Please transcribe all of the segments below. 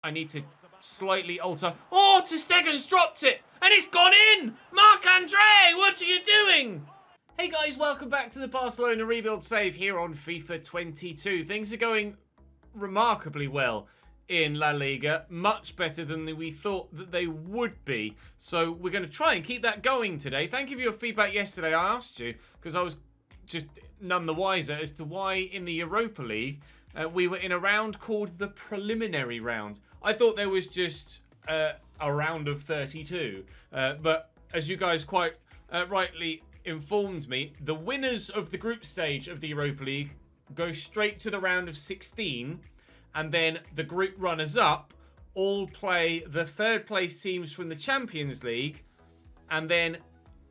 I need to slightly alter. Oh, ter Stegen's dropped it, and it's gone in! Marc-Andre, what are you doing? Hey guys, welcome back to the Barcelona rebuild save here on FIFA 22. Things are going remarkably well in La Liga, much better than we thought that they would be. So we're going to try and keep that going today. Thank you for your feedback yesterday. I asked you, because I was just none the wiser as to why in the Europa League we were in a round called the preliminary round. I thought there was just a round of 32, but as you guys quite rightly informed me, the winners of the group stage of the Europa League go straight to the round of 16, and then the group runners-up all play the third place teams from the Champions League, and then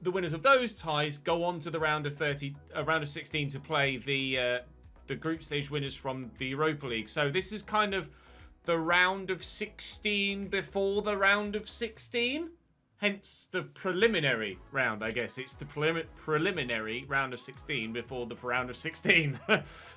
the winners of those ties go on to the round of 16 to play the group stage winners from the Europa League. So this is kind of the round of 16 before the round of 16. Hence the preliminary round, I guess. It's the preliminary round of 16 before the round of 16.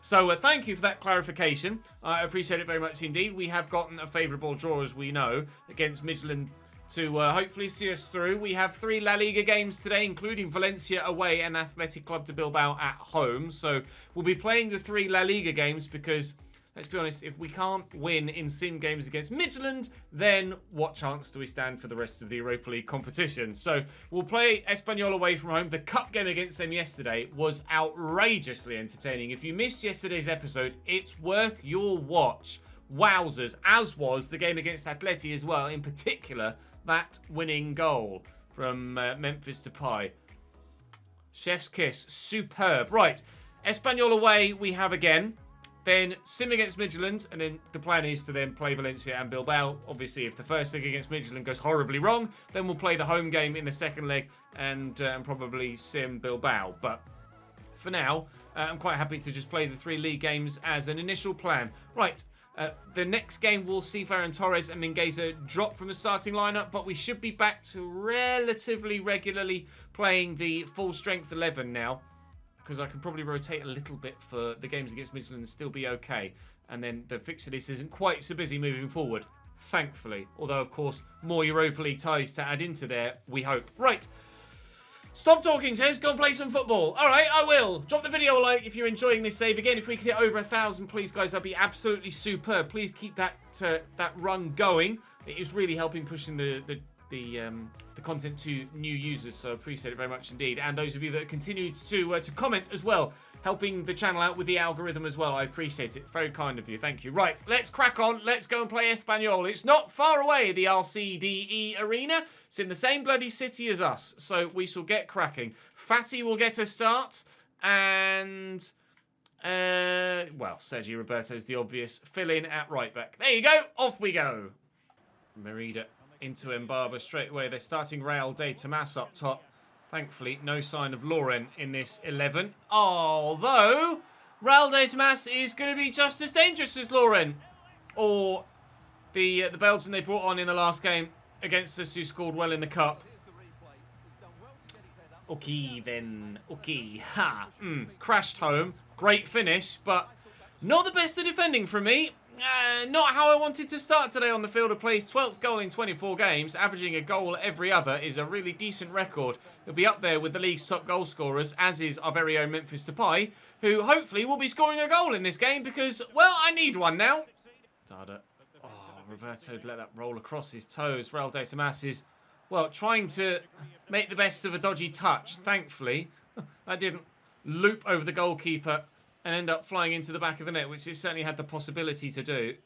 So thank you for that clarification. I appreciate it very much indeed. We have gotten a favourable draw, as we know, against Midtjylland to hopefully see us through. We have 3 La Liga games today, including Valencia away and Athletic Club de Bilbao at home. So we'll be playing the 3 La Liga games because, let's be honest, if we can't win in sim games against Midtjylland, then what chance do we stand for the rest of the Europa League competition? So we'll play Espanol away from home. The cup game against them yesterday was outrageously entertaining. If you missed yesterday's episode, it's worth your watch. Wowzers, as was the game against Atleti as well, in particular, that winning goal from Memphis Depay. Chef's kiss, superb. Right, Espanol away we have again. Then sim against Midtjylland, and then the plan is to then play Valencia and Bilbao. Obviously, if the first leg against Midtjylland goes horribly wrong, then we'll play the home game in the second leg and probably sim Bilbao. But for now, I'm quite happy to just play the 3 league games as an initial plan. Right, the next game will see Ferran Torres and Mingueza drop from the starting lineup, but we should be back to relatively regularly playing the full strength 11 now, because I can probably rotate a little bit for the games against Midtjylland and still be okay. And then the fixture list isn't quite so busy moving forward, thankfully. Although, of course, more Europa League ties to add into there, we hope. Right. Stop talking, Ches. Go and play some football. All right, I will. Drop the video a like if you're enjoying this save. Again, if we could hit over 1,000, please, guys, that'd be absolutely superb. Please keep that run going. It is really helping pushing the content to new users, so I appreciate it very much indeed. And those of you that continued to comment as well, helping the channel out with the algorithm as well, I appreciate it. Very kind of you. Thank you. Right, let's crack on. Let's go and play Espanol. It's not far away, the RCDE arena. It's in the same bloody city as us, so we shall get cracking. Fatty will get a start, and well, Sergio Roberto's the obvious fill-in at right back. There you go. Off we go. Merida into Mbarba straight away. They're starting Real de Tomas up top. Thankfully, no sign of Lauren in this 11. Although, Real de Tomas is going to be just as dangerous as Lauren. Or the Belgian they brought on in the last game against us, who scored well in the cup. Okay, then. Okay. Ha. Crashed home. Great finish, but not the best of defending from me. Not how I wanted to start today on the field of plays. 12th goal in 24 games, averaging a goal every other is a really decent record. He'll be up there with the league's top goal scorers, as is our very own Memphis Depay, who hopefully will be scoring a goal in this game because, well, I need one now. Dada. Oh, Roberto let that roll across his toes. Real de Tomas is, well, trying to make the best of a dodgy touch, thankfully. That didn't loop over the goalkeeper and end up flying into the back of the net, which it certainly had the possibility to do.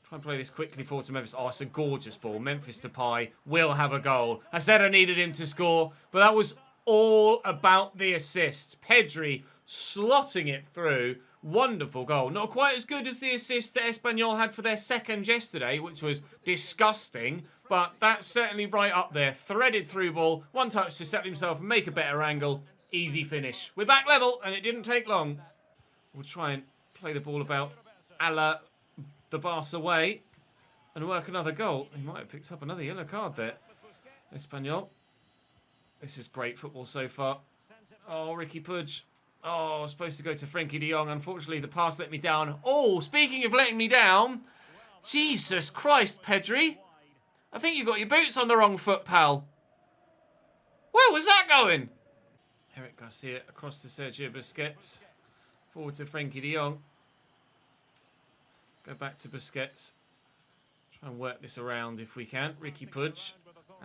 Try and play this quickly forward to Memphis. Oh, it's a gorgeous ball. Memphis Depay will have a goal. I said I needed him to score, but that was all about the assist. Pedri slotting it through. Wonderful goal. Not quite as good as the assist that Espanol had for their second yesterday, which was disgusting, but that's certainly right up there. Threaded through ball. One touch to set himself and make a better angle. Easy finish. We're back level, and it didn't take long. We'll try and play the ball about a la the Barca way and work another goal. He might have picked up another yellow card there. Espanol. This is great football so far. Oh, Ricky Pudge. Oh, I was supposed to go to Frenkie de Jong. Unfortunately, the pass let me down. Oh, speaking of letting me down, Jesus Christ, Pedri. I think you got your boots on the wrong foot, pal. Where was that going? Eric Garcia across to Sergio Busquets. Forward to Frenkie de Jong. Go back to Busquets. Try and work this around if we can. Ricky Puig.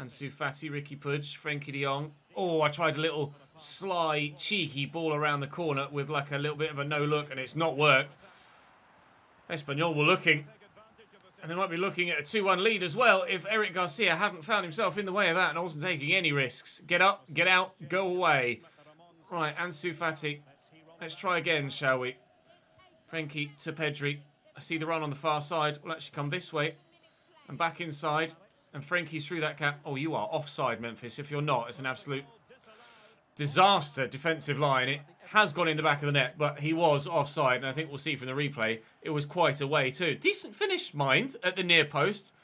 Ansu Fati, Ricky Puig, Frenkie de Jong. Oh, I tried a little sly, cheeky ball around the corner with like a little bit of a no-look, and it's not worked. Espanol were looking. And they might be looking at a 2-1 lead as well if Eric Garcia hadn't found himself in the way of that and wasn't taking any risks. Get up, get out, go away. Right, Ansu Fati. Let's try again, shall we? Frenkie to Pedri. I see the run on the far side. We'll actually come this way. And back inside. And Frenkie's through that cap. Oh, you are offside, Memphis. If you're not, it's an absolute disaster defensive line. It has gone in the back of the net, but he was offside. And I think we'll see from the replay, it was quite away too. Decent finish, mind, at the near post.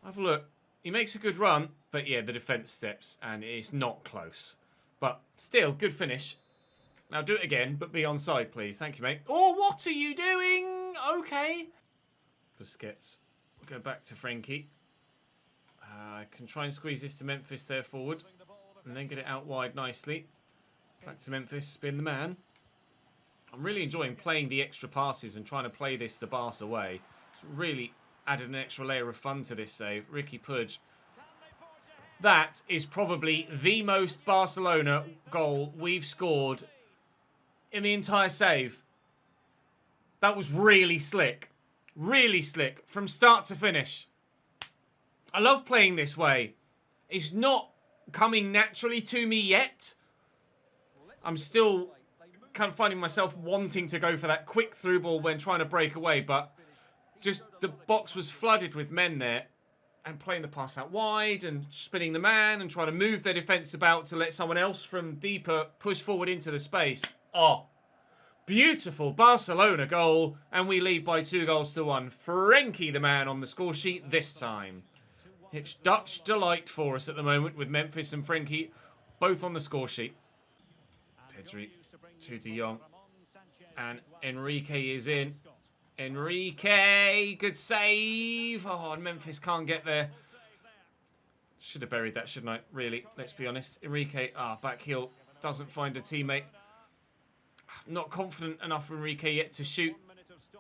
Have a look. He makes a good run, but yeah, the defence steps, and it's not close. But still, good finish. Now do it again, but be onside, please. Thank you, mate. Oh, what are you doing? Okay. Busquets. We'll go back to Frenkie. I can try and squeeze this to Memphis there forward. And then get it out wide nicely. Back to Memphis, spin the man. I'm really enjoying playing the extra passes and trying to play this the Barca way. It's really added an extra layer of fun to this save. Ricky Puig. That is probably the most Barcelona goal we've scored in the entire save. That was really slick. Really slick. From start to finish. I love playing this way. It's not coming naturally to me yet. I'm still kind of finding myself wanting to go for that quick through ball when trying to break away, but just the box was flooded with men there and playing the pass out wide and spinning the man and trying to move their defence about to let someone else from deeper push forward into the space. Oh, beautiful Barcelona goal, and we lead by 2-1. Frenkie the man on the score sheet this time. It's Dutch delight for us at the moment with Memphis and Frenkie both on the score sheet. Pedri to de Jong. And Enrique is in. Enrique, good save. Oh, and Memphis can't get there. Should have buried that, shouldn't I? Really, let's be honest. Enrique, back heel, doesn't find a teammate. Not confident enough for Enrique yet to shoot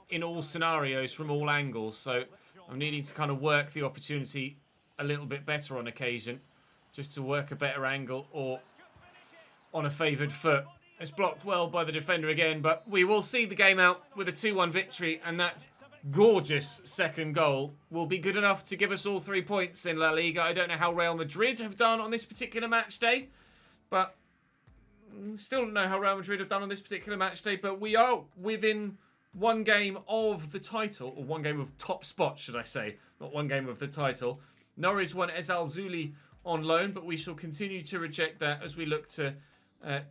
in all scenarios from all angles. So I'm needing to kind of work the opportunity a little bit better on occasion. Just to work a better angle or on a favoured foot. It's blocked well by the defender again, but we will see the game out with a 2-1 victory, and that gorgeous second goal will be good enough to give us all 3 points in La Liga. I don't know how Real Madrid have done on this particular match day, but still don't know how Real Madrid have done on this particular match day, but we are within one game of the title, or one game of top spot, should I say, not one game of the title. Norwich won Ezal Zuli on loan, but we shall continue to reject that as we look to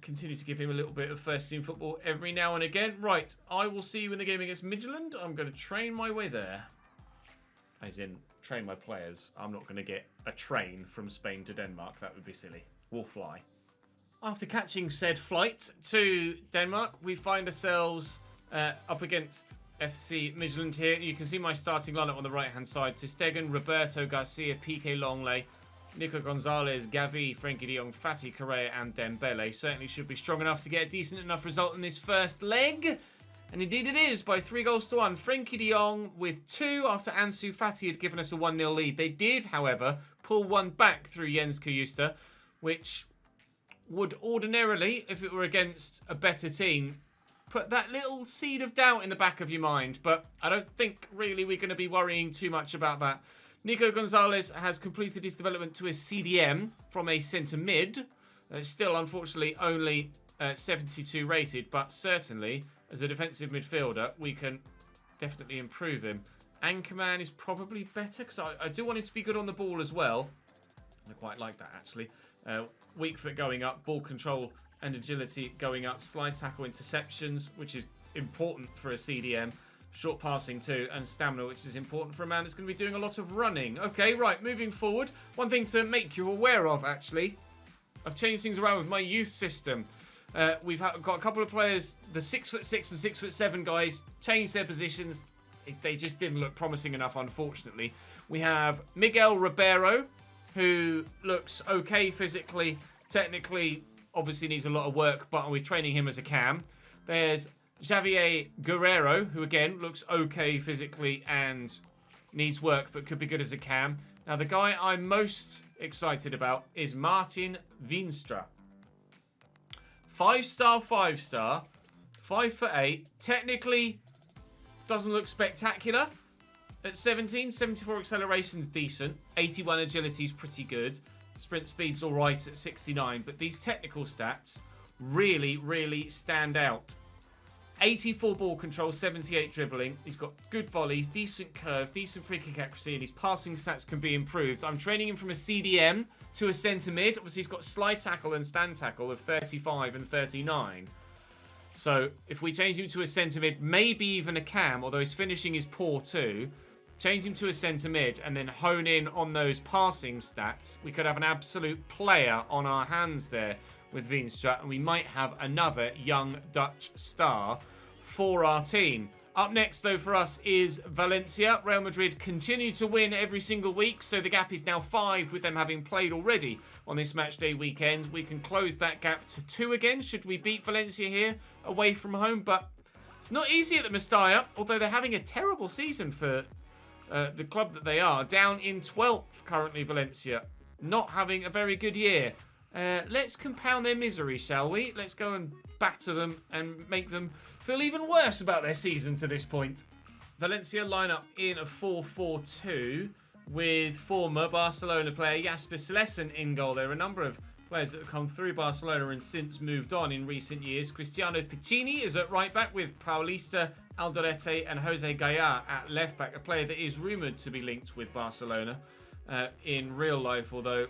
continue to give him a little bit of first team football every now and again. Right, I will see you in the game against Midtjylland. I'm going to train my way there. As in, train my players. I'm not going to get a train from Spain to Denmark. That would be silly. We'll fly. After catching said flight to Denmark, we find ourselves up against FC Midtjylland here. You can see my starting lineup on the right-hand side. Ter Stegen, Roberto Garcia, Piqué Longley, Nico Gonzalez, Gavi, Frenkie de Jong, Fati, Correa and Dembele. Certainly should be strong enough to get a decent enough result in this first leg. And indeed it is by 3-1. Frenkie de Jong with 2 after Ansu Fati had given us a 1-0 lead. They did, however, pull one back through Jens Kajusta, which would ordinarily, if it were against a better team, put that little seed of doubt in the back of your mind. But I don't think really we're going to be worrying too much about that. Nico Gonzalez has completed his development to a CDM from a centre mid. Still, unfortunately, only 72 rated, but certainly, as a defensive midfielder, we can definitely improve him. Anchorman is probably better, because I do want him to be good on the ball as well. I quite like that, actually. Weak foot going up, ball control and agility going up, slide tackle interceptions, which is important for a CDM. Short passing too, and stamina, which is important for a man that's going to be doing a lot of running. Okay, right, moving forward. One thing to make you aware of, actually. I've changed things around with my youth system. We've got a couple of players, the 6'6" and 6'7" guys, changed their positions. they just didn't look promising enough, unfortunately. We have Miguel Ribeiro, who looks okay physically. Technically, obviously needs a lot of work, but we're training him as a cam. There's Javier Guerrero, who again looks okay physically and needs work, but could be good as a cam. Now, the guy I'm most excited about is Martin Veenstra. 5-star, 5-star, 5'8". Technically, doesn't look spectacular. At 17, 74 acceleration's decent. 81 agility's pretty good. Sprint speed's all right at 69. But these technical stats really, really stand out. 84 ball control, 78 dribbling. He's got good volleys, decent curve, decent free kick accuracy, and his passing stats can be improved. I'm training him from a CDM to a centre mid. Obviously, he's got slide tackle and stand tackle of 35 and 39. So if we change him to a centre mid, maybe even a cam, although his finishing is poor too, change him to a centre mid and then hone in on those passing stats, we could have an absolute player on our hands there with Veenstra, and we might have another young Dutch star for our team. Up next, though, for us is Valencia. Real Madrid continue to win every single week, so the gap is now 5 with them having played already on this match day weekend. We can close that gap to 2 again should we beat Valencia here away from home, but it's not easy at the Mestalla, although they're having a terrible season for the club that they are. Down in 12th currently, Valencia. Not having a very good year. Let's compound their misery, shall we? Let's go and batter them and make them feel even worse about their season to this point. Valencia line up in a 4-4-2 with former Barcelona player Jasper Cillessen in goal. There are a number of players that have come through Barcelona and since moved on in recent years. Cristiano Piccini is at right back with Paulista Alderete and Jose Gaya at left back. A player that is rumoured to be linked with Barcelona in real life, although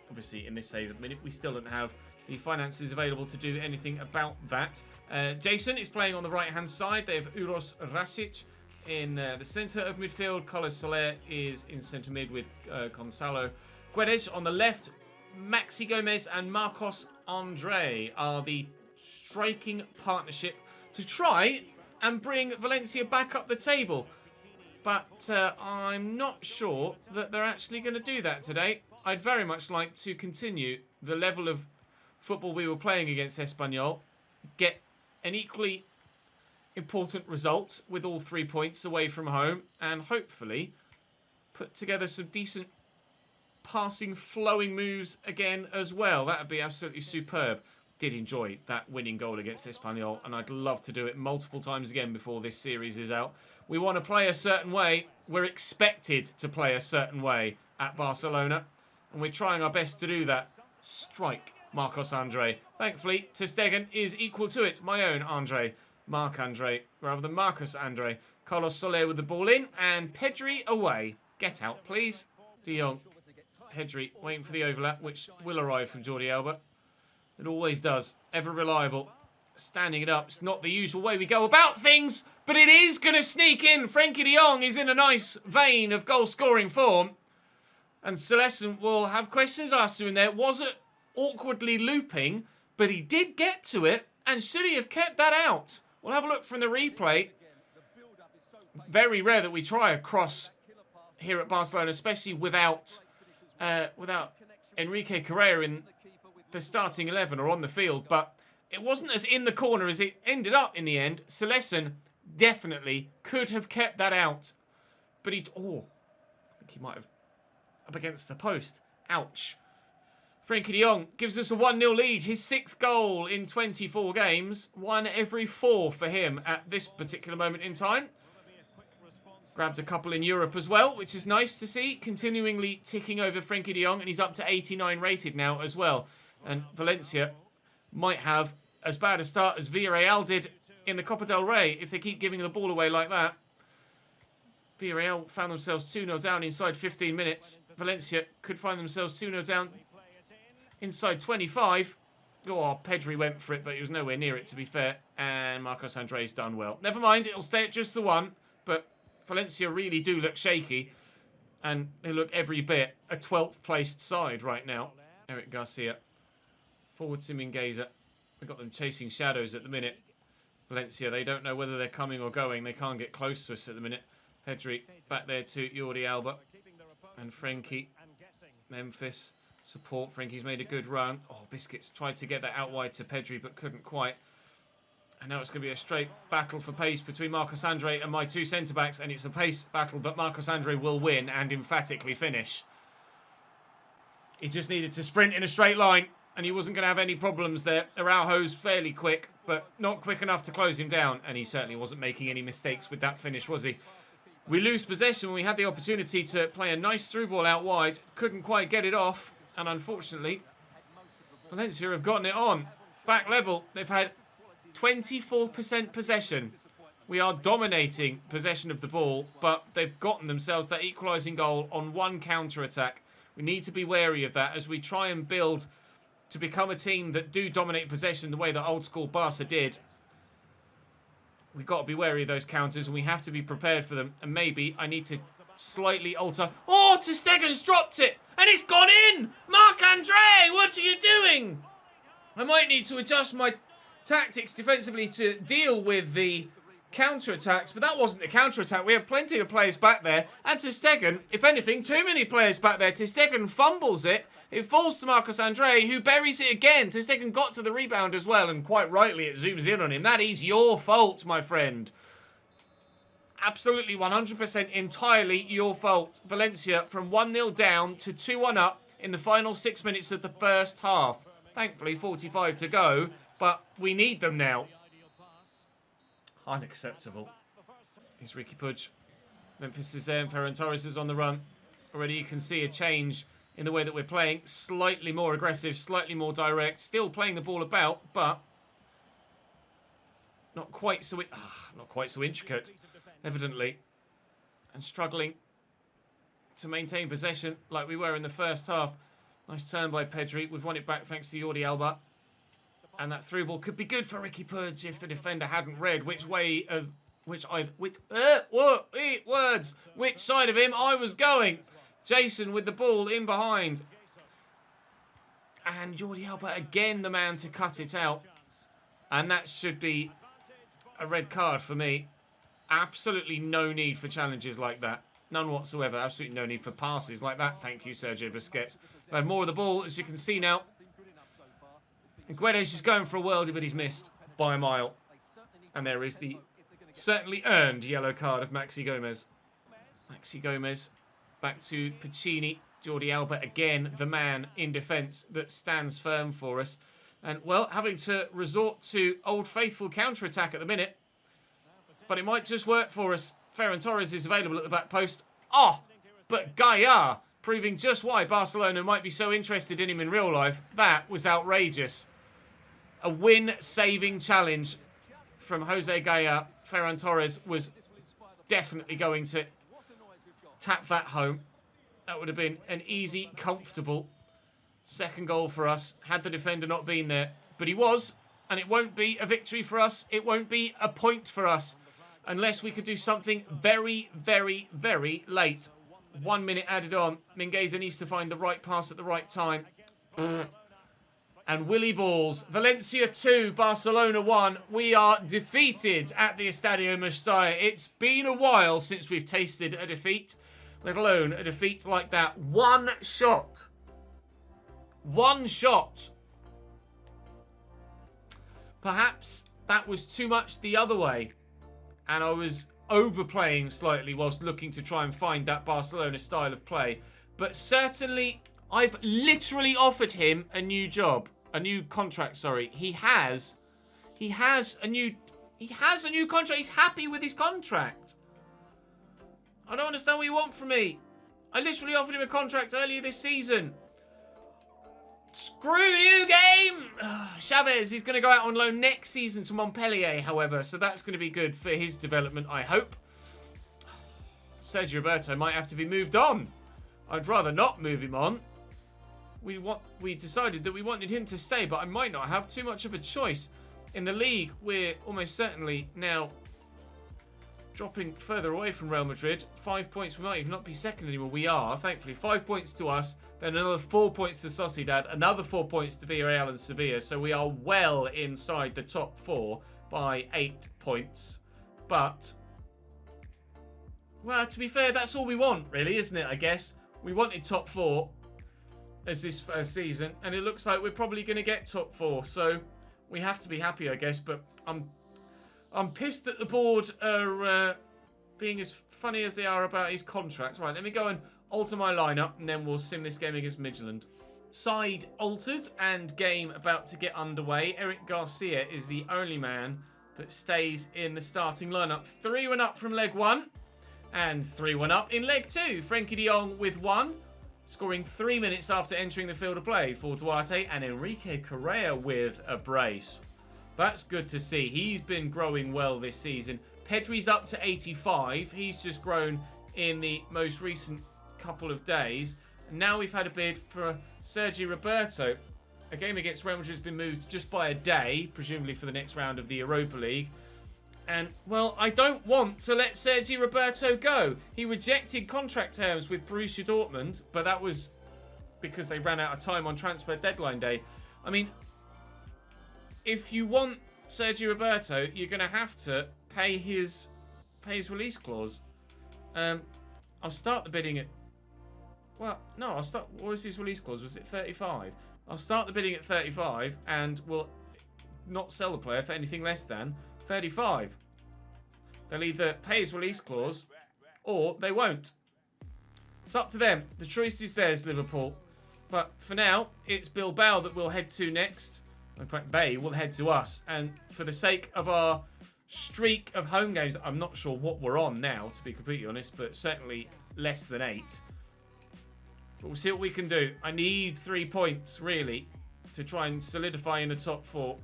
obviously in this save at the minute we still don't have the finances available to do anything about that. Jason is playing on the right hand side. They have Uros Rasic in the centre of midfield. Carlos Soler is in centre mid with Gonzalo Guedes on the left. Maxi Gomez and Marcos Andre are the striking partnership to try and bring Valencia back up the table. But I'm not sure that they're actually going to do that today. I'd very much like to continue the level of football we were playing against Espanol, get an equally important result with all 3 points away from home, and hopefully put together some decent passing, flowing moves again as well. That would be absolutely superb. Did enjoy that winning goal against Espanol, and I'd love to do it multiple times again before this series is out. We want to play a certain way. We're expected to play a certain way at Barcelona, and we're trying our best to do that. Strike, Marcos Andre. Thankfully, ter Stegen is equal to it. My own Andre. Marc-Andre, rather than Marcus Andre. Carlos Soler with the ball in, and Pedri away. Get out, please. De Jong. Pedri waiting for the overlap, which will arrive from Jordi Alba. It always does. Ever reliable. Standing it up. It's not the usual way we go about things, but it is going to sneak in. Frenkie de Jong is in a nice vein of goal-scoring form. And Cillessen will have questions asked to him there. Was it awkwardly looping? But he did get to it. And should he have kept that out? We'll have a look from the replay. Very rare that we try a cross here at Barcelona, especially without Enrique Correa in the starting 11 or on the field. But it wasn't as in the corner as it ended up in the end. Cillessen definitely could have kept that out. But I think he might have up against the post. Ouch. Frenkie de Jong gives us a 1-0 lead. His 6th goal in 24 games. 1 every 4 for him at this particular moment in time. Grabbed a couple in Europe as well, which is nice to see. Continuingly ticking over Frenkie de Jong, and he's up to 89 rated now as well. And Valencia might have as bad a start as Villarreal did in the Copa del Rey if they keep giving the ball away like that. Villarreal found themselves 2-0 down inside 15 minutes. Valencia could find themselves 2-0 down inside 25. Oh, Pedri went for it, but he was nowhere near it, to be fair. And Marcos Andre's done well. Never mind, it'll stay at just the 1. But Valencia really do look shaky. And they look every bit a 12th placed side right now. Eric Garcia. Forward to Mingueza. We've got them chasing shadows at the minute. Valencia, they don't know whether they're coming or going. They can't get close to us at the minute. Pedri back there to Jordi Alba. And Frenkie. Memphis. Support. Frenkie's made a good run. Oh, Biscuits tried to get that out wide to Pedri, but couldn't quite. And now it's going to be a straight battle for pace between Marcos Andre and my two centre-backs. And it's a pace battle that Marcos Andre will win and emphatically finish. He just needed to sprint in a straight line. And he wasn't going to have any problems there. Araujo's fairly quick, but not quick enough to close him down. And he certainly wasn't making any mistakes with that finish, was he? We lose possession when we had the opportunity to play a nice through ball out wide. Couldn't quite get it off. And unfortunately, Valencia have gotten it on. Back level, they've had 24% possession. We are dominating possession of the ball, but they've gotten themselves that equalising goal on one counter-attack. We need to be wary of that as we try and build to become a team that do dominate possession the way that old school Barca did. We've got to be wary of those counters and we have to be prepared for them. And maybe I need to slightly alter. Oh, ter Stegen's dropped it and it's gone in! Marc-Andre, what are you doing? I might need to adjust my tactics defensively to deal with the counter-attacks, but that wasn't the counter-attack. We had plenty of players back there, and ter Stegen, if anything, too many players back there. Ter Stegen fumbles it. It falls to Marcos Andre, who buries it again. Ter Stegen got to the rebound as well, and quite rightly it zooms in on him. That is your fault, my friend. Absolutely 100% entirely your fault. Valencia from 1-0 down to 2-1 up in the final 6 minutes of the first half. Thankfully, 45 to go, but we need them now. Unacceptable. Here's Ricky Puig. Memphis is there and Ferran Torres is on the run. Already you can see a change in the way that we're playing. Slightly more aggressive, slightly more direct. Still playing the ball about, but not quite so intricate, evidently. And struggling to maintain possession like we were in the first half. Nice turn by Pedri. We've won it back thanks to Jordi Alba. And that through ball could be good for Ricky Puig if the defender hadn't read which side of him I was going. Jason with the ball in behind. And Jordi Alba again the man to cut it out. And that should be a red card for me. Absolutely no need for challenges like that. None whatsoever. Absolutely no need for passes like that. Thank you, Sergio Busquets. We had more of the ball, as you can see now. And Guedes is going for a worldie, but he's missed by a mile. And there is the certainly earned yellow card of Maxi Gomez. Maxi Gomez back to Piccini. Jordi Alba again, the man in defence that stands firm for us. And, well, having to resort to old faithful counter-attack at the minute. But it might just work for us. Ferran Torres is available at the back post. Oh, but Gaia proving just why Barcelona might be so interested in him in real life. That was outrageous. A win-saving challenge from Jose Gaia. Ferran Torres was definitely going to tap that home. That would have been an easy, comfortable second goal for us had the defender not been there. But he was, and it won't be a victory for us. It won't be a point for us unless we could do something very, very, very late. 1 minute added on. Mingueza needs to find the right pass at the right time. And Willy balls. Valencia 2, Barcelona 1. We are defeated at the Estadio Mestalla. It's been a while since we've tasted a defeat, let alone a defeat like that. One shot. One shot. Perhaps that was too much the other way. And I was overplaying slightly whilst looking to try and find that Barcelona style of play. But certainly, I've literally offered him a new job. A new contract, sorry. He has a new contract. He's happy with his contract. I don't understand what you want from me. I literally offered him a contract earlier this season. Screw you, game! Chavez is going to go out on loan next season to Montpellier, however, so that's going to be good for his development, I hope. Sergio Roberto might have to be moved on. I'd rather not move him on. We decided that we wanted him to stay, but I might not have too much of a choice. In the league, we're almost certainly now dropping further away from Real Madrid. 5 points, we might even not be second anymore. We are, thankfully. 5 points to us, then another 4 points to Sociedad, another 4 points to Villarreal and Sevilla. So we are well inside the top 4 by 8 points. But Well, to be fair, that's all we want, really, isn't it, I guess? We wanted top 4 as this first season, and it looks like we're probably going to get top 4, so we have to be happy, I guess, but I'm pissed that the board are being as funny as they are about his contract. Right, let me go and alter my lineup, and then we'll sim this game against Midtjylland. Side altered and game about to get underway. Eric Garcia is the only man that stays in the starting lineup. 3-1 up from leg 1 and 3-1 up in leg 2. Frenkie de Jong with 1, scoring 3 minutes after entering the field of play for Duarte, and Enrique Correa with a brace. That's good to see. He's been growing well this season. Pedri's up to 85. He's just grown in the most recent couple of days. And now we've had a bid for Sergi Roberto. A game against Real Madrid has been moved just by a day, presumably for the next round of the Europa League. And, well, I don't want to let Sergi Roberto go. He rejected contract terms with Borussia Dortmund, but that was because they ran out of time on transfer deadline day. I mean, if you want Sergi Roberto, you're going to have to pay his release clause. I'll start the bidding at... Well, no, I'll start... What was his release clause? Was it 35? I'll start the bidding at 35 and will not sell the player for anything less than 35. They'll either pay his release clause or they won't. It's up to them. The choice is theirs, Liverpool. But for now, it's Bilbao that we'll head to next. In fact, they will head to us. And for the sake of our streak of home games, I'm not sure what we're on now, to be completely honest, but certainly less than 8. But we'll see what we can do. I need 3 points, really, to try and solidify in the top 4.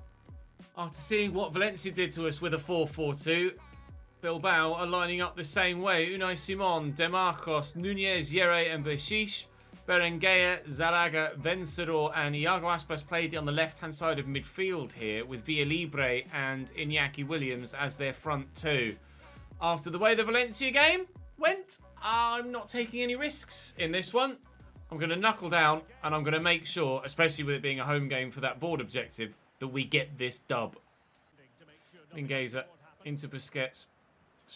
After seeing what Valencia did to us with a 4-4-2, Bilbao are lining up the same way. Unai Simon, Demarcos, Nunez, Yere and Bešić. Berenguer, Zaraga, Vencedor and Iago Aspas played on the left-hand side of midfield here with Villalibre and Iñaki Williams as their front 2. After the way the Valencia game went, I'm not taking any risks in this one. I'm going to knuckle down and I'm going to make sure, especially with it being a home game for that board objective, that we get this dub. Mingueza into Busquets.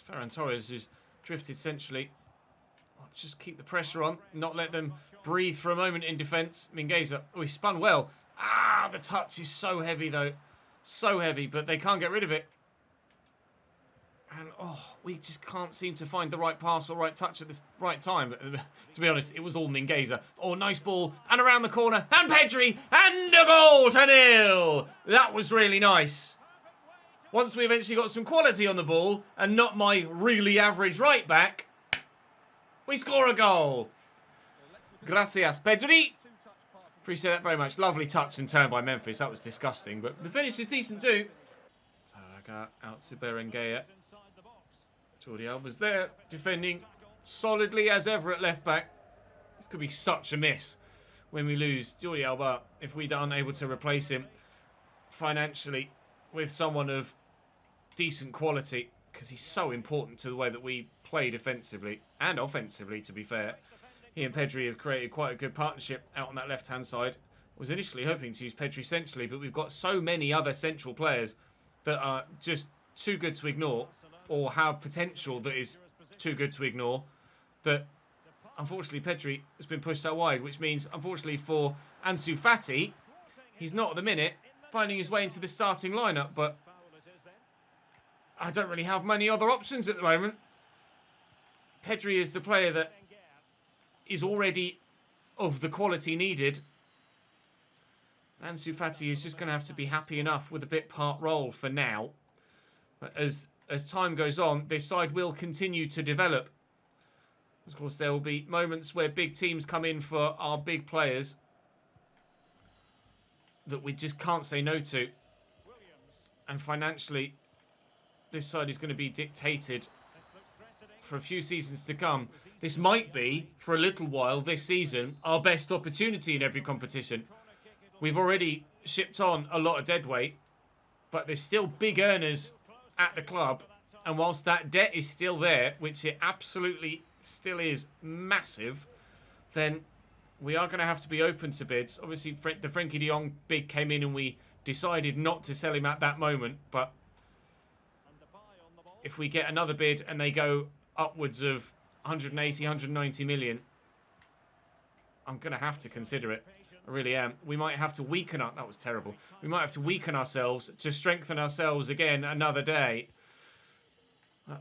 Ferran Torres who's drifted centrally. Just keep the pressure on, not let them breathe for a moment in defence. Mingueza, oh, he spun well. Ah, the touch is so heavy though. So heavy, but they can't get rid of it. And, oh, we just can't seem to find the right pass or right touch at the right time. But, to be honest, it was all Mingueza. Oh, nice ball. And around the corner. And Pedri. And a goal to 0. That was really nice. Once we eventually got some quality on the ball and not my really average right back, we score a goal. Gracias, Pedri. Appreciate that very much. Lovely touch and turn by Memphis. That was disgusting. But the finish is decent too. Zaraga out to Berenguer. Jordi Alba's there, defending solidly as ever at left back. This could be such a miss when we lose Jordi Alba if we aren't able to replace him financially with someone of decent quality, because he's so important to the way that we play defensively and offensively, to be fair. He and Pedri have created quite a good partnership out on that left-hand side. I was initially hoping to use Pedri centrally, but we've got so many other central players that are just too good to ignore, or have potential that is too good to ignore, that unfortunately Pedri has been pushed so wide, which means unfortunately for Ansu Fati, he's not at the minute finding his way into the starting lineup, but I don't really have many other options at the moment. Pedri is the player that is already of the quality needed. Ansu Fati is just going to have to be happy enough with a bit part role for now. But as time goes on, this side will continue to develop. Of course, there will be moments where big teams come in for our big players that we just can't say no to. And financially, this side is going to be dictated for a few seasons to come. This might be, for a little while this season, our best opportunity in every competition. We've already shipped on a lot of deadweight, but there's still big earners at the club, and whilst that debt is still there, which it absolutely still is massive, then we are going to have to be open to bids. Obviously, the Frenkie de Jong bid came in and we decided not to sell him at that moment, but if we get another bid and they go upwards of 180, 190 million, I'm going to have to consider it. I really am. We might have to weaken our... That was terrible. We might have to weaken ourselves to strengthen ourselves again another day.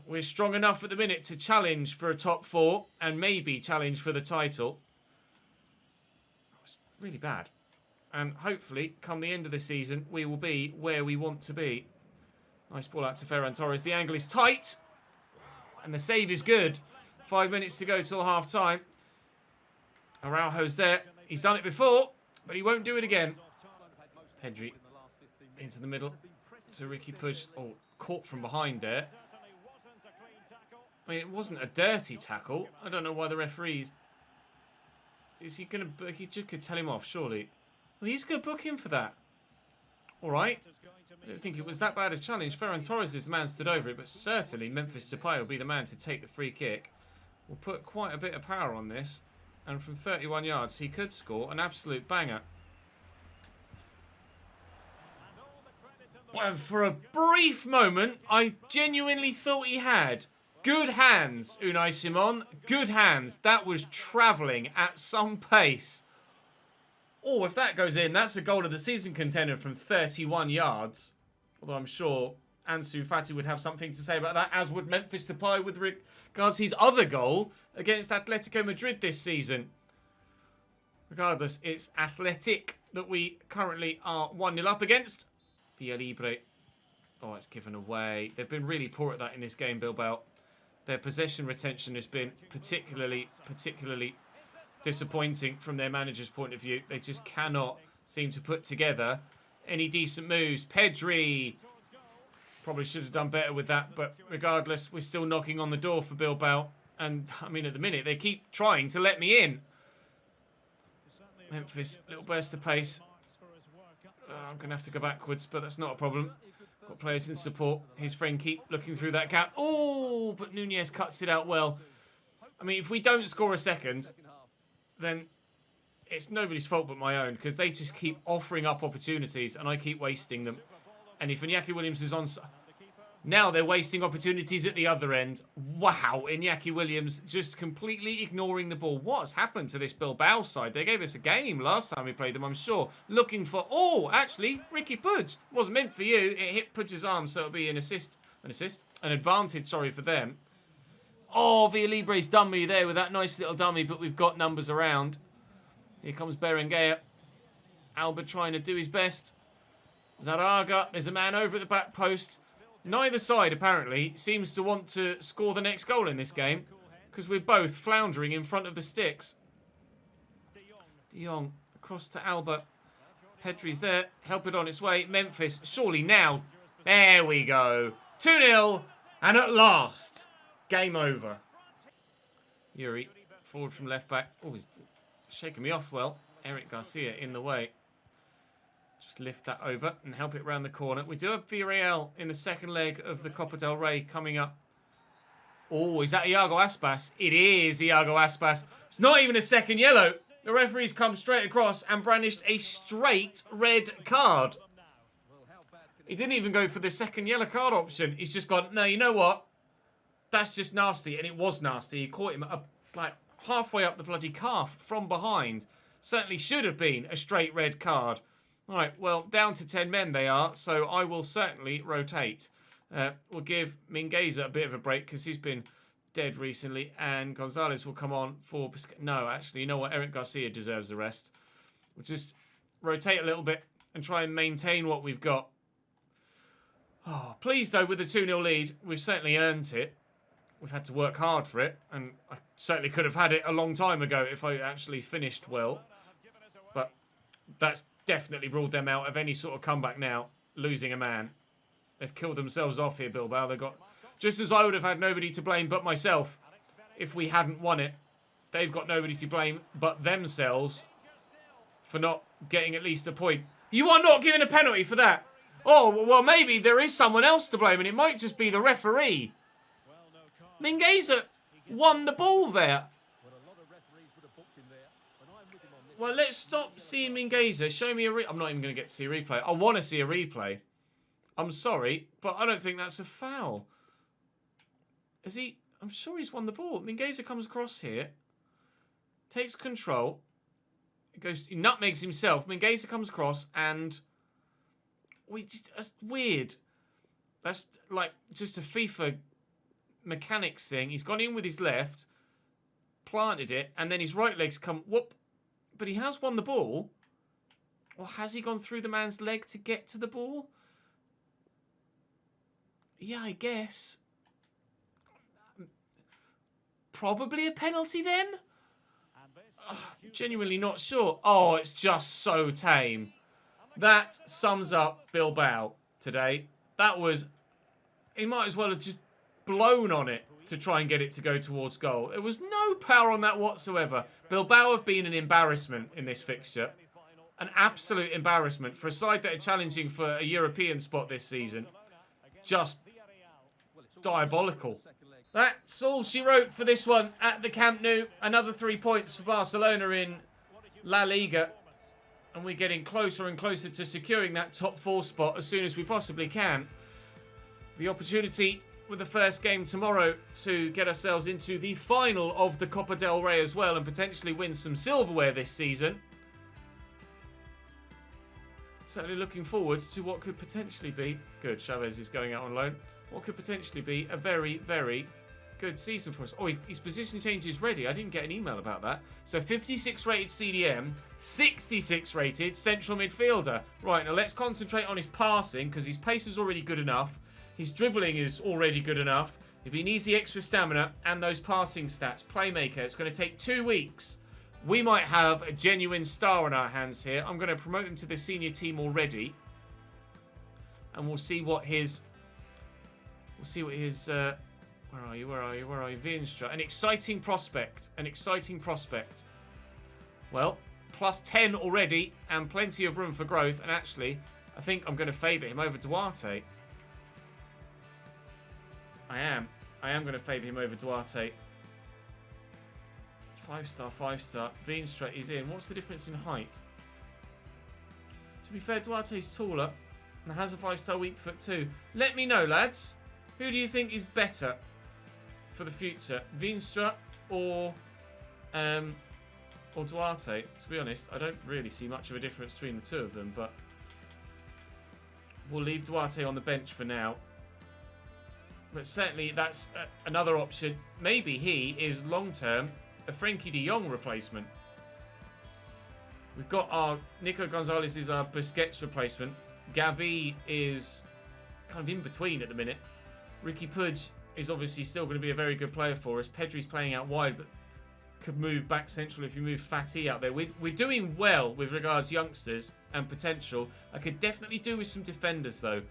We're strong enough at the minute to challenge for a top 4 and maybe challenge for the title. That was really bad. And hopefully, come the end of the season, we will be where we want to be. Nice ball out to Ferran Torres. The angle is tight. And the save is good. 5 minutes to go till half-time. Araujo's there. He's done it before, but he won't do it again. Pedri into the middle to Ricky Puig. Oh, caught from behind there. I mean, it wasn't a dirty tackle. I don't know why the referees... Is he going to... He just could tell him off, surely. Well, he's going to book him for that. All right. I don't think it was that bad a challenge. Ferran Torres is the man stood over it, but certainly Memphis Depay will be the man to take the free kick. We'll put quite a bit of power on this. And from 31 yards, he could score an absolute banger. But for a brief moment, I genuinely thought he had. Good hands, Unai Simon. Good hands. That was travelling at some pace. Oh, if that goes in, that's a goal of the season contender from 31 yards. Although I'm sure Ansu Fati would have something to say about that, as would Memphis Depay with regards to his other goal against Atletico Madrid this season. Regardless, it's Athletic that we currently are 1-0 up against. Villalibre. Oh, it's given away. They've been really poor at that in this game, Bilbao. Their possession retention has been particularly disappointing from their manager's point of view. They just cannot seem to put together any decent moves. Pedri. Probably should have done better with that, but regardless, we're still knocking on the door for Bilbao. And, I mean, at the minute, they keep trying to let me in. Memphis, little burst of pace. I'm going to have to go backwards, but that's not a problem. Got players in support. Here's Frenkie looking through that gap. Oh, but Nunez cuts it out well. I mean, if we don't score a second, then it's nobody's fault but my own, because they just keep offering up opportunities and I keep wasting them. And if Iñaki Williams is on... Now they're wasting opportunities at the other end. Wow, Iñaki Williams just completely ignoring the ball. What's happened to this Bilbao side? They gave us a game last time we played them, I'm sure. Looking for... Oh, actually, Ricky Puig. Wasn't meant for you. It hit Puig's arm, so it'll be an assist. An advantage, sorry, for them. Oh, Villalibre done me there with that nice little dummy, but we've got numbers around. Here comes Berenguer. Alba trying to do his best. Zaraga, there's a man over at the back post. Neither side, apparently, seems to want to score the next goal in this game, because we're both floundering in front of the sticks. De Jong, across to Alba. Pedri's there, help it on its way. Memphis, surely now. There we go. 2-0, and at last, game over. Yuri, forward from left back. Oh, he's shaking me off well. Eric Garcia in the way. Just lift that over and help it round the corner. We do have Villarreal in the second leg of the Copa del Rey coming up. Oh, is that Iago Aspas? It is Iago Aspas. It's not even a second yellow. The referee's come straight across and brandished a straight red card. He didn't even go for the second yellow card option. He's just gone, no, you know what? That's just nasty. And it was nasty. He caught him like halfway up the bloody calf from behind. Certainly should have been a straight red card. All right, well, down to 10 men they are, so I will certainly rotate. We'll give Mingueza a bit of a break because he's been dead recently, and Gonzalez will come on for... No, actually, you know what? Eric Garcia deserves the rest. We'll just rotate a little bit and try and maintain what we've got. Oh, pleased, though, with the 2-0 lead. We've certainly earned it. We've had to work hard for it, and I certainly could have had it a long time ago if I actually finished well. But that's definitely ruled them out of any sort of comeback now, losing a man. They've killed themselves off here, Bilbao. They've got, just as I would have had nobody to blame but myself if we hadn't won it, they've got nobody to blame but themselves for not getting at least a point. You are not giving a penalty for that. Oh, well, maybe there is someone else to blame, and it might just be the referee. Mingueza won the ball there. Well, let's stop seeing Mingueza. Show me a I'm not even going to get to see a replay. I want to see a replay. I'm sorry, but I don't think that's a foul. Is he... I'm sure he's won the ball. Mingueza comes across here. Takes control. He nutmegs himself. Mingueza comes across and... That's weird. That's like just a FIFA mechanics thing. He's gone in with his left, planted it, and then his right leg's come... Whoop. But he has won the ball. Or has he gone through the man's leg to get to the ball? Yeah, I guess. Probably a penalty then? Genuinely not sure. Oh, it's just so tame. That sums up Bilbao today. That was... He might as well have just blown on it to try and get it to go towards goal. There was no power on that whatsoever. Bilbao have been an embarrassment in this fixture. An absolute embarrassment for a side that are challenging for a European spot this season. Just diabolical. That's all she wrote for this one at the Camp Nou. Another 3 points for Barcelona in La Liga. And we're getting closer and closer to securing that top 4 spot as soon as we possibly can. The opportunity with the first game tomorrow to get ourselves into the final of the Copa del Rey as well and potentially win some silverware this season. Certainly looking forward to what could potentially be... Good, Chavez is going out on loan. What could potentially be a very, very good season for us. Oh, his position change is ready. I didn't get an email about that. So 56 rated CDM, 66 rated central midfielder. Right, now let's concentrate on his passing because his pace is already good enough. His dribbling is already good enough. If he needs the extra stamina and those passing stats, playmaker, it's going to take 2 weeks. We might have a genuine star on our hands here. I'm going to promote him to the senior team already. And we'll see what his... where are you? Veenstra. An exciting prospect. Well, plus 10 already and plenty of room for growth. And actually, I think I'm going to favour him over Duarte. I am going to favour him over Duarte. 5-star, 5-star. Veenstra is in. What's the difference in height? To be fair, Duarte's taller and has a 5-star weak foot too. Let me know, lads. Who do you think is better for the future? Veenstra or Duarte? To be honest, I don't really see much of a difference between the two of them, but we'll leave Duarte on the bench for now. But certainly that's another option. Maybe he is long-term a Frenkie de Jong replacement. We've got our... Nico Gonzalez is our Busquets replacement. Gavi is kind of in between at the minute. Ricky Puig is obviously still going to be a very good player for us. Pedri's playing out wide, but could move back central if you move Fatih out there. We're doing well with regards youngsters and potential. I could definitely do with some defenders, though,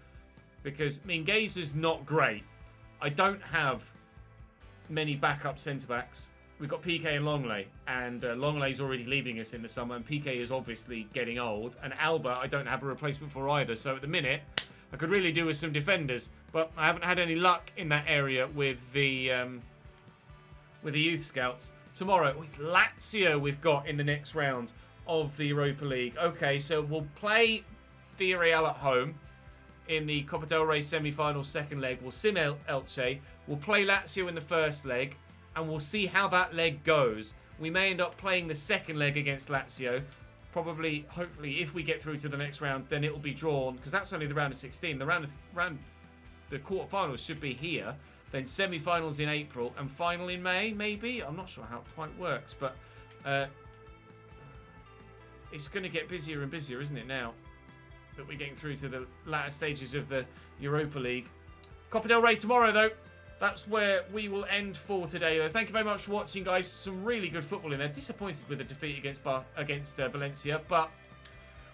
because Mingueza's not great. I don't have many backup centre-backs. We've got PK and Longley, and Longley's already leaving us in the summer, and PK is obviously getting old. And Alba, I don't have a replacement for either. So at the minute, I could really do with some defenders, but I haven't had any luck in that area with the youth scouts. Tomorrow, with Lazio, we've got in the next round of the Europa League. Okay, so we'll play Villarreal at home in the Copa del Rey semi-final second leg. We'll sim Elche. We'll play Lazio in the first leg, and we'll see how that leg goes. We may end up playing the second leg against Lazio. Probably, hopefully, if we get through to the next round, then it will be drawn, because that's only the round of 16. The quarterfinals should be here. Then semi-finals in April and final in May, maybe. I'm not sure how it quite works, but it's going to get busier and busier, isn't it, now that we're getting through to the latter stages of the Europa League. Copa del Rey tomorrow, though. That's where we will end for today, though. Thank you very much for watching, guys. Some really good football in there. Disappointed with the defeat against Valencia, but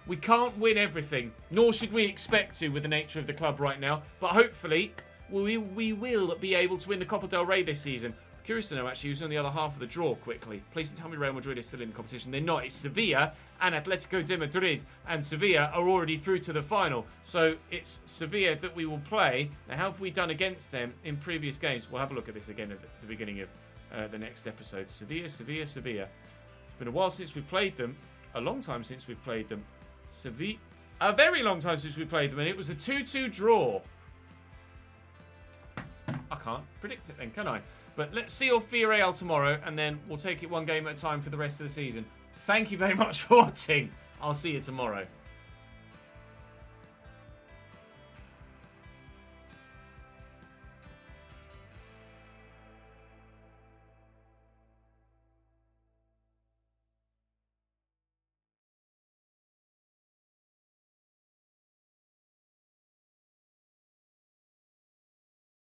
we can't win everything, nor should we expect to with the nature of the club right now. But hopefully, we will be able to win the Copa del Rey this season. Curious to know, actually, who's on the other half of the draw quickly. Please tell me Real Madrid is still in the competition. They're not. It's Sevilla and Atletico de Madrid. And Sevilla are already through to the final. So it's Sevilla that we will play. Now, how have we done against them in previous games? We'll have a look at this again at the beginning of the next episode. Sevilla. It's been a while since we've played them. A long time since we've played them. Sevilla. A very long time since we played them. And it was a 2-2 draw. I can't predict it then, can I? But let's see off Villarreal tomorrow, and then we'll take it one game at a time for the rest of the season. Thank you very much for watching. I'll see you tomorrow.